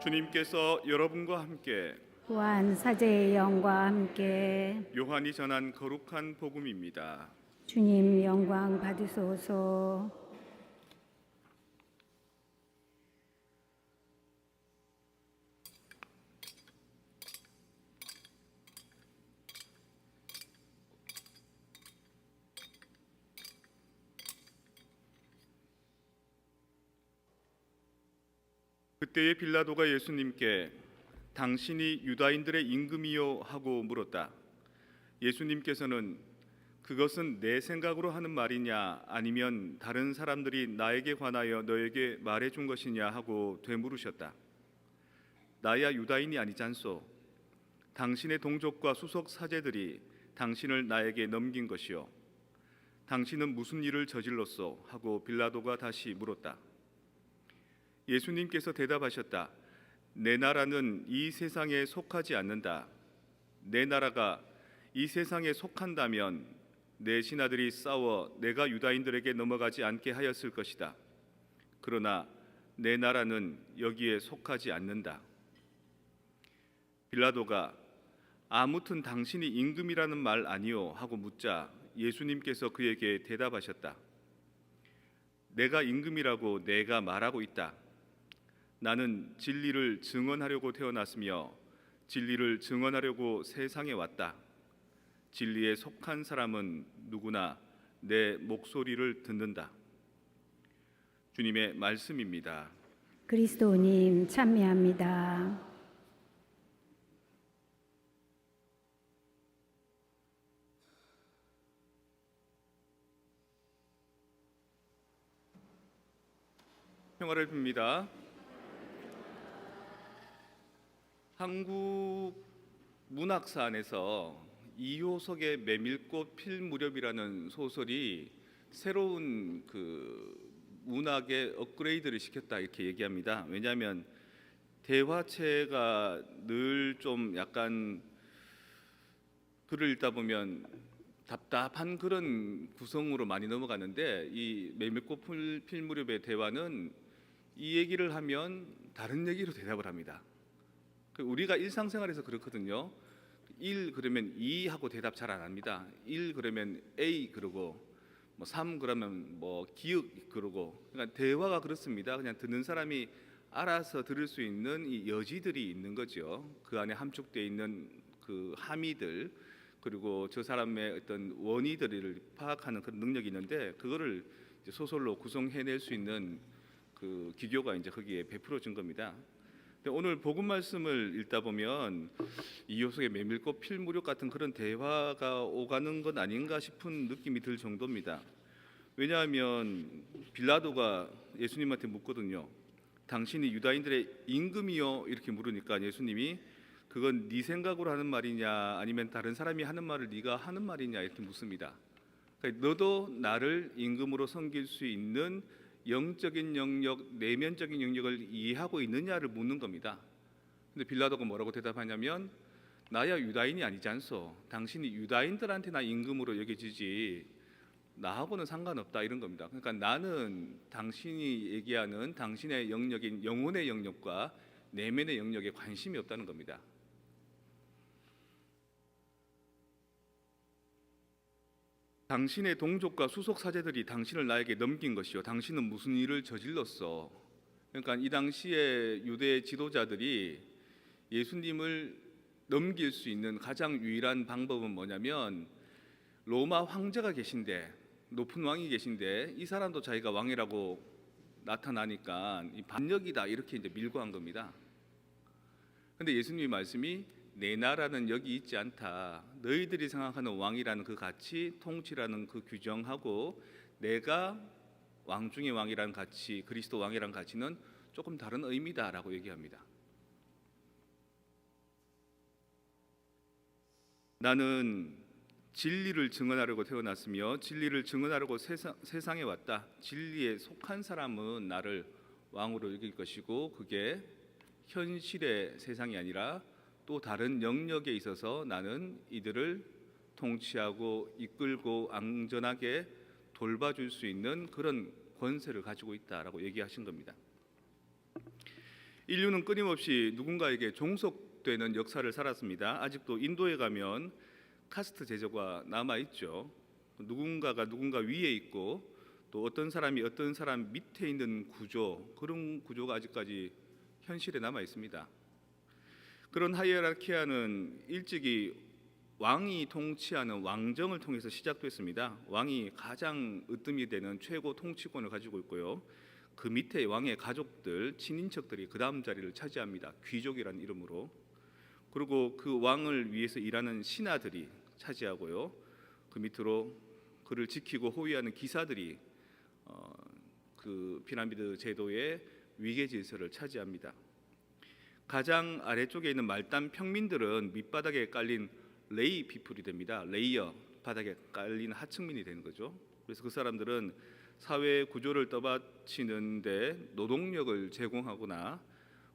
주님께서 여러분과 함께 또한 사제의 영과 함께 요한이 전한 거룩한 복음입니다. 주님 영광 받으소서. 그때에 빌라도가 예수님께 당신이 유다인들의 임금이요 하고 물었다. 예수님께서는 그것은 내 생각으로 하는 말이냐 아니면 다른 사람들이 나에게 관하여 너에게 말해준 것이냐 하고 되물으셨다. 나야 유다인이 아니잖소. 당신의 동족과 수석 사제들이 당신을 나에게 넘긴 것이요. 당신은 무슨 일을 저질렀소? 하고 빌라도가 다시 물었다. 예수님께서 대답하셨다. 내 나라는 이 세상에 속하지 않는다. 내 나라가 이 세상에 속한다면 내 신하들이 싸워 내가 유다인들에게 넘어가지 않게 하였을 것이다. 그러나 내 나라는 여기에 속하지 않는다. 빌라도가 아무튼 당신이 임금이라는 말 아니오 하고 묻자 예수님께서 그에게 대답하셨다. 내가 임금이라고 내가 말하고 있다. 나는 진리를 증언하려고 태어났으며 진리를 증언하려고 세상에 왔다. 진리에 속한 사람은 누구나 내 목소리를 듣는다. 주님의 말씀입니다. 그리스도님 찬미합니다. 평화를 빕니다. 한국 문학사 안에서 이효석의 메밀꽃 필 무렵이라는 소설이 새로운 문학의 업그레이드를 시켰다 이렇게 얘기합니다. 왜냐하면 대화체가 늘 좀 약간 글을 읽다 보면 답답한 그런 구성으로 많이 넘어가는데 이 메밀꽃 필 무렵의 대화는 이 얘기를 하면 다른 얘기로 대답을 합니다. 우리가 일상생활에서 그렇거든요. 1 그러면 2 하고 대답 잘 안 합니다. 1 그러면 A 그러고 3 그러면 기역 그러고. 그러니까 대화가 그렇습니다. 그냥 듣는 사람이 알아서 들을 수 있는 이 여지들이 있는 거죠. 그 안에 함축되어 있는 그 함의들 그리고 저 사람의 어떤 원의들을 파악하는 그런 능력이 있는데 그거를 이제 소설로 구성해낼 수 있는 그 기교가 이제 거기에 베풀어진 겁니다. 오늘 복음 말씀을 읽다 보면 이효석의 메밀꽃 필 무렵 같은 그런 대화가 오가는 건 아닌가 싶은 느낌이 들 정도입니다. 왜냐하면 빌라도가 예수님한테 묻거든요. 당신이 유다인들의 임금이요 이렇게 물으니까 예수님이 그건 네 생각으로 하는 말이냐 아니면 다른 사람이 하는 말을 네가 하는 말이냐 이렇게 묻습니다. 그러니까 너도 나를 임금으로 섬길 수 있는 영적인 영역, 내면적인 영역을 이해하고 있느냐를 묻는 겁니다. 근데 빌라도가 뭐라고 대답하냐면 나야 유다인이 아니지 않소. 당신이 유다인들한테 나 임금으로 여겨지지 나하고는 상관없다 이런 겁니다. 그러니까 나는 당신이 얘기하는 당신의 영역인 영혼의 영역과 내면의 영역에 관심이 없다는 겁니다. 당신의 동족과 수속 사제들이 당신을 나에게 넘긴 것이요 당신은 무슨 일을 저질렀어. 그러니까 이 당시에 유대 지도자들이 예수님을 넘길 수 있는 가장 유일한 방법은 뭐냐면 로마 황제가 계신데 높은 왕이 계신데 이 사람도 자기가 왕이라고 나타나니까 이 반역이다 이렇게 이제 밀고 한 겁니다. 근데 예수님의 말씀이 내 나라는 여기 있지 않다. 너희들이 생각하는 왕이라는 그 가치, 통치라는 그 규정하고 내가 왕 중의 왕이라는 가치, 그리스도 왕이라는 가치는 조금 다른 의미다라고 얘기합니다. 나는 진리를 증언하려고 태어났으며 진리를 증언하려고 세상에 왔다. 진리에 속한 사람은 나를 왕으로 여길 것이고 그게 현실의 세상이 아니라 또 다른 영역에 있어서 나는 이들을 통치하고 이끌고 안전하게 돌봐줄 수 있는 그런 권세를 가지고 있다라고 얘기하신 겁니다. 인류는 끊임없이 누군가에게 종속되는 역사를 살았습니다. 아직도 인도에 가면 카스트 제도가 남아 있죠. 누군가가 누군가 위에 있고 또 어떤 사람이 어떤 사람 밑에 있는 구조, 그런 구조가 아직까지 현실에 남아 있습니다. 그런 하이에라키아는 일찍이 왕이 통치하는 왕정을 통해서 시작됐습니다. 왕이 가장 으뜸이 되는 최고 통치권을 가지고 있고요. 그 밑에 왕의 가족들, 친인척들이 그 다음 자리를 차지합니다. 귀족이라는 이름으로. 그리고 그 왕을 위해서 일하는 신하들이 차지하고요. 그 밑으로 그를 지키고 호위하는 기사들이 그 피라미드 제도의 위계 질서를 차지합니다. 가장 아래쪽에 있는 말단 평민들은 밑바닥에 깔린 레이 피플이 됩니다. 레이어, 바닥에 깔린 하층민이 되는 거죠. 그래서 그 사람들은 사회 구조를 떠받치는데 노동력을 제공하거나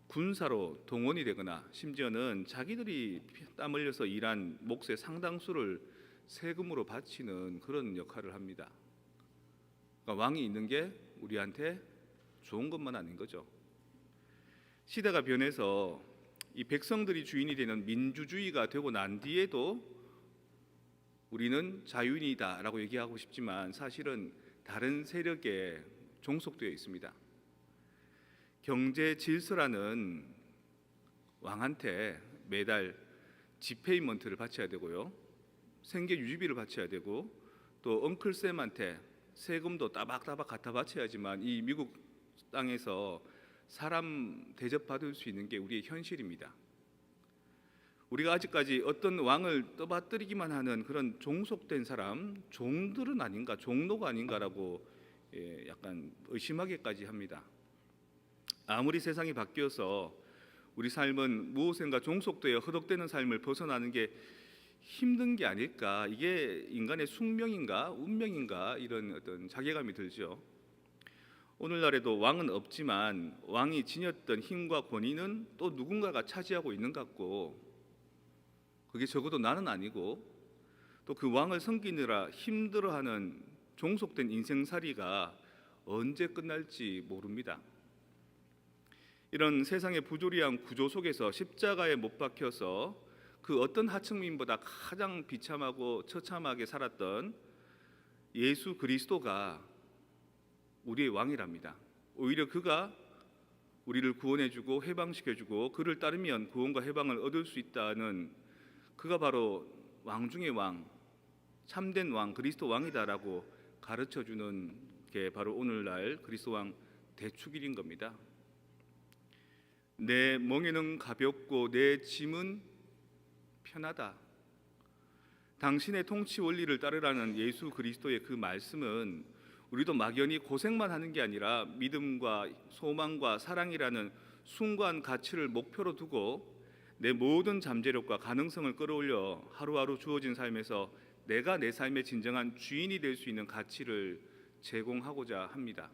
군사로 동원이 되거나 심지어는 자기들이 땀 흘려서 일한 몫의 상당수를 세금으로 바치는 그런 역할을 합니다. 그러니까 왕이 있는 게 우리한테 좋은 것만 아닌 거죠. 시대가 변해서 이 백성들이 주인이 되는 민주주의가 되고 난 뒤에도 우리는 자유인이다라고 얘기하고 싶지만 사실은 다른 세력에 종속되어 있습니다. 경제 질서라는 왕한테 매달 지페이먼트를 바쳐야 되고요. 생계 유지비를 바쳐야 되고 또 엉클쌤한테 세금도 따박따박 갖다 바쳐야지만 이 미국 땅에서 사람 대접받을 수 있는 게 우리의 현실입니다. 우리가 아직까지 어떤 왕을 떠받들이기만 하는 그런 종속된 사람, 종들은 아닌가, 종로가 아닌가라고 약간 의심하기까지 합니다. 아무리 세상이 바뀌어서 우리 삶은 무엇인가 종속되어 허덕대는 삶을 벗어나는 게 힘든 게 아닐까, 이게 인간의 숙명인가 운명인가 이런 어떤 자괴감이 들죠. 오늘날에도 왕은 없지만 왕이 지녔던 힘과 권위는 또 누군가가 차지하고 있는 것 같고, 그게 적어도 나는 아니고 또 그 왕을 섬기느라 힘들어하는 종속된 인생살이가 언제 끝날지 모릅니다. 이런 세상의 부조리한 구조 속에서 십자가에 못 박혀서 그 어떤 하층민보다 가장 비참하고 처참하게 살았던 예수 그리스도가 우리의 왕이랍니다. 오히려 그가 우리를 구원해주고 해방시켜주고 그를 따르면 구원과 해방을 얻을 수 있다는, 그가 바로 왕 중의 왕, 참된 왕, 그리스도 왕이다라고 가르쳐주는 게 바로 오늘날 그리스도 왕 대축일인 겁니다. 내 멍에는 가볍고 내 짐은 편하다. 당신의 통치 원리를 따르라는 예수 그리스도의 그 말씀은 우리도 막연히 고생만 하는 게 아니라 믿음과 소망과 사랑이라는 숭고한 가치를 목표로 두고 내 모든 잠재력과 가능성을 끌어올려 하루하루 주어진 삶에서 내가 내 삶의 진정한 주인이 될 수 있는 가치를 제공하고자 합니다.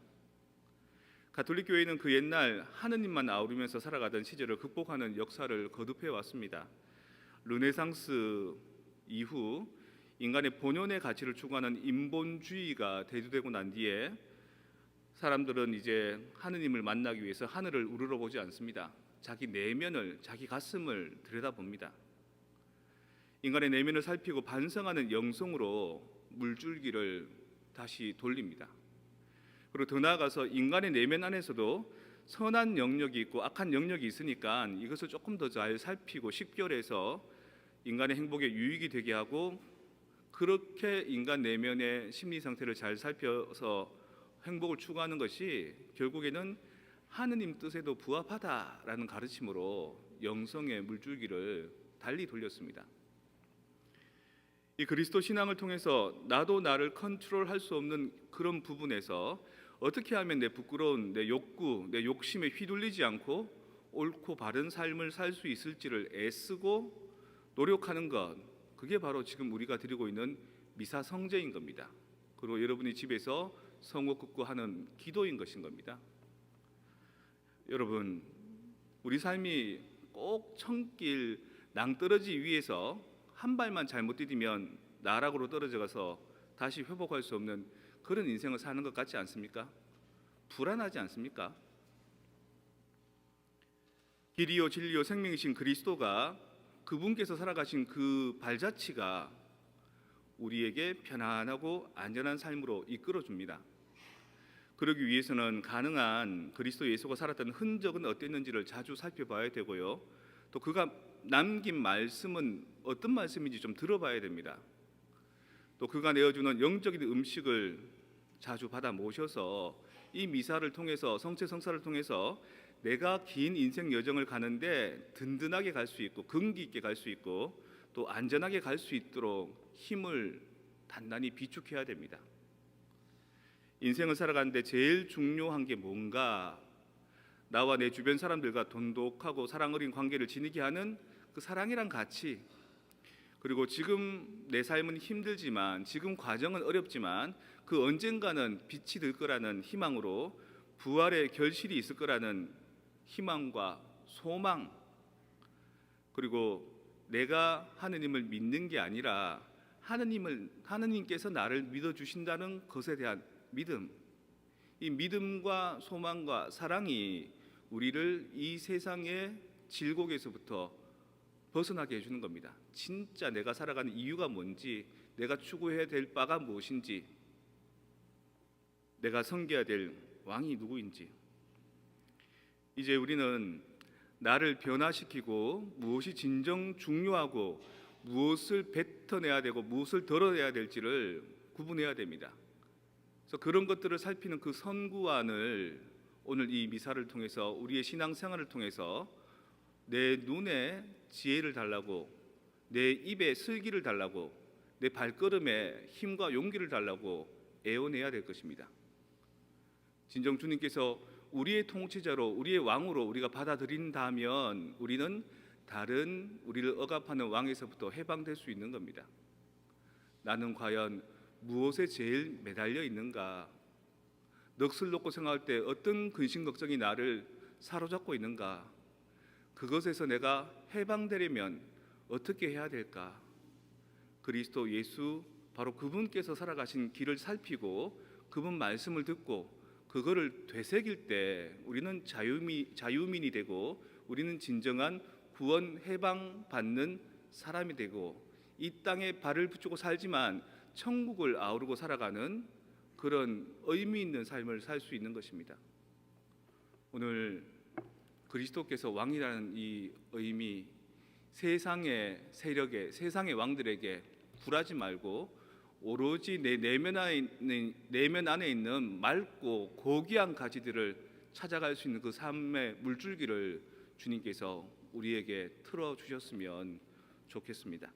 가톨릭 교회는 그 옛날 하느님만 아우르면서 살아가던 시절을 극복하는 역사를 거듭해 왔습니다. 르네상스 이후 인간의 본연의 가치를 추구하는 인본주의가 대두되고 난 뒤에 사람들은 이제 하느님을 만나기 위해서 하늘을 우러러보지 않습니다. 자기 내면을, 자기 가슴을 들여다봅니다. 인간의 내면을 살피고 반성하는 영성으로 물줄기를 다시 돌립니다. 그리고 더 나아가서 인간의 내면 안에서도 선한 영역이 있고 악한 영역이 있으니까 이것을 조금 더 잘 살피고 식별해서 인간의 행복에 유익이 되게 하고, 그렇게 인간 내면의 심리 상태를 잘 살펴서 행복을 추구하는 것이 결국에는 하느님 뜻에도 부합하다라는 가르침으로 영성의 물줄기를 달리 돌렸습니다. 이 그리스도 신앙을 통해서 나도 나를 컨트롤할 수 없는 그런 부분에서 어떻게 하면 내 부끄러운 내 욕구, 내 욕심에 휘둘리지 않고 옳고 바른 삶을 살 수 있을지를 애쓰고 노력하는 것, 그게 바로 지금 우리가 드리고 있는 미사 성제인 겁니다. 그리고 여러분이 집에서 성호 긋고 하는 기도인 것인 겁니다. 여러분, 우리 삶이 꼭 천길 낭떠러지 위에서 한 발만 잘못 디디면 나락으로 떨어져 가서 다시 회복할 수 없는 그런 인생을 사는 것 같지 않습니까? 불안하지 않습니까? 길이요 진리요 생명이신 그리스도가 그분께서 살아가신 그 발자취가 우리에게 편안하고 안전한 삶으로 이끌어 줍니다. 그러기 위해서는 가능한 그리스도 예수가 살았던 흔적은 어땠는지를 자주 살펴봐야 되고요. 또 그가 남긴 말씀은 어떤 말씀인지 좀 들어봐야 됩니다. 또 그가 내어주는 영적인 음식을 자주 받아 모셔서 이 미사를 통해서 성체성사를 통해서 내가 긴 인생 여정을 가는데 든든하게 갈 수 있고 긍기 있게 갈 수 있고 또 안전하게 갈 수 있도록 힘을 단단히 비축해야 됩니다. 인생을 살아가는데 제일 중요한 게 뭔가? 나와 내 주변 사람들과 돈독하고 사랑 어린 관계를 지니게 하는 그 사랑이란 가치, 그리고 지금 내 삶은 힘들지만 지금 과정은 어렵지만 그 언젠가는 빛이 들 거라는 희망으로 부활의 결실이 있을 거라는 희망과 소망, 그리고 내가 하느님을 믿는 게 아니라 하느님께서 나를 믿어 주신다는 것에 대한 믿음, 이 믿음과 소망과 사랑이 우리를 이 세상의 질곡에서부터 벗어나게 해주는 겁니다. 진짜 내가 살아가는 이유가 뭔지, 내가 추구해야 될 바가 무엇인지, 내가 섬겨야 될 왕이 누구인지. 이제 우리는 나를 변화시키고 무엇이 진정 중요하고 무엇을 뱉어내야 되고 무엇을 덜어내야 될지를 구분해야 됩니다. 그래서 그런 것들을 살피는 그 선구안을 오늘 이 미사를 통해서, 우리의 신앙생활을 통해서 내 눈에 지혜를 달라고, 내 입에 슬기를 달라고, 내 발걸음에 힘과 용기를 달라고 애원해야 될 것입니다. 진정 주님께서 우리의 통치자로, 우리의 왕으로 우리가 받아들인다면 우리는 다른 우리를 억압하는 왕에서부터 해방될 수 있는 겁니다. 나는 과연 무엇에 제일 매달려 있는가? 넋을 놓고 생각할 때 어떤 근심 걱정이 나를 사로잡고 있는가? 그것에서 내가 해방되려면 어떻게 해야 될까? 그리스도 예수, 바로 그분께서 살아가신 길을 살피고 그분 말씀을 듣고 그거를 되새길 때 우리는 자유민이 되고 우리는 진정한 구원 해방받는 사람이 되고 이 땅에 발을 붙이고 살지만 천국을 아우르고 살아가는 그런 의미 있는 삶을 살 수 있는 것입니다. 오늘 그리스도께서 왕이라는 이 의미, 세상의 세력에, 세상의 왕들에게 굴하지 말고 오로지 내 내면 안에 있는 맑고 고귀한 가지들을 찾아갈 수 있는 그 삶의 물줄기를 주님께서 우리에게 틀어 주셨으면 좋겠습니다.